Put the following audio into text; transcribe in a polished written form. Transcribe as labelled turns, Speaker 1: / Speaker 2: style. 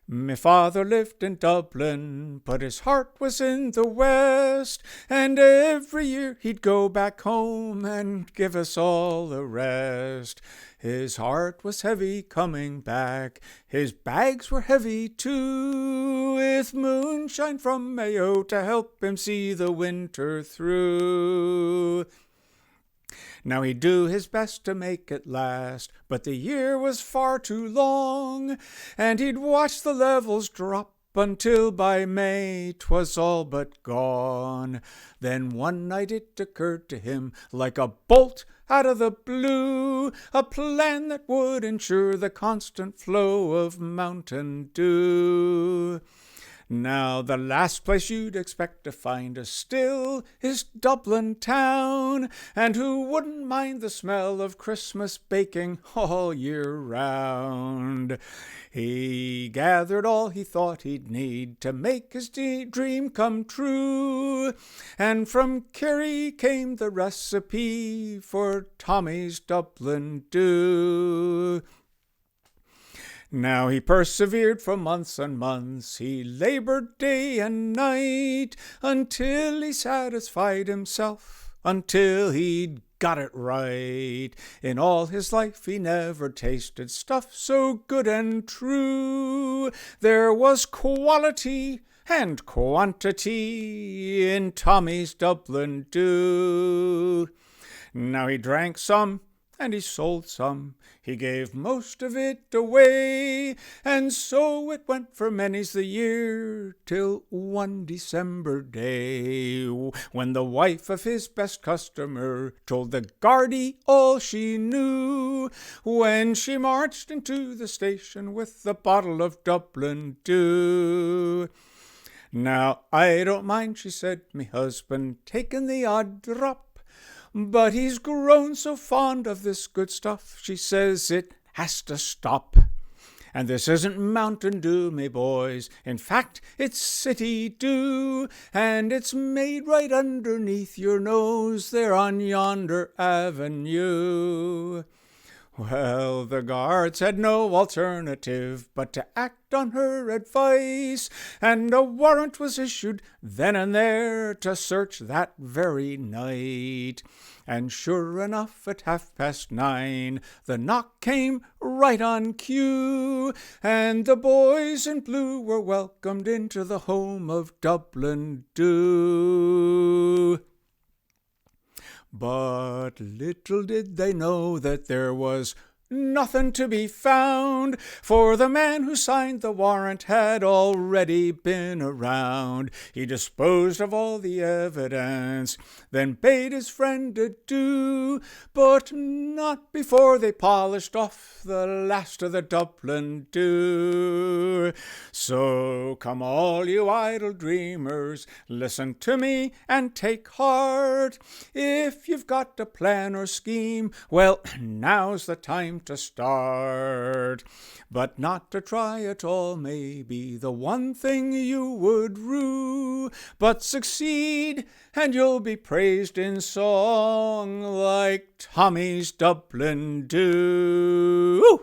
Speaker 1: My father lived in Dublin, but his heart was in the West, and every year he'd go back home and give us all a rest. His heart was heavy coming back, his bags were heavy too, with moonshine from Mayo to help him see the winter through. Now he'd do his best to make it last, but the year was far too long, and he'd watch the levels drop until by May 'twas all but gone. Then one night it occurred to him like a bolt out of the blue, a plan that would ensure the constant flow of mountain dew. Now the last place you'd expect to find us still is Dublin town, and who wouldn't mind the smell of Christmas baking all year round? He gathered all he thought he'd need to make his dream come true, and from Kerry came the recipe for Tommie's Dublin Dew. Now he persevered for months and months, he laboured day and night, until he satisfied himself, until he'd got it right. In all his life he never tasted stuff so good and true. There was quality and quantity in Tommie's Dublin Dew. Now he drank some, and he sold some, he gave most of it away, and so it went for many's the year, till one December day, when the wife of his best customer told the Gardaí all she knew, when she marched into the station with the bottle of Dublin Dew. Now I don't mind, she said, me husband taking the odd drop, but he's grown so fond of this good stuff, she says it has to stop. And this isn't Mountain Dew, me boys, in fact it's City Dew, and it's made right underneath your nose there on yonder avenue. Well, the guards had no alternative but to act on her advice, and a warrant was issued then and there to search that very night. And sure enough, at 9:30, the knock came right on cue, and the boys in blue were welcomed into the home of Dublin Dew. But little did they know that there was nothing to be found, for the man who signed the warrant had already been around. He disposed of all the evidence, then bade his friend adieu, but not before they polished off the last of the Dublin Dew. So come all you idle dreamers, listen to me and take heart. If you've got a plan or scheme, well, now's the time to start. But not to try at all may be the one thing you would rue, but succeed and you'll be praised in song like Tommie's Dublin Dew.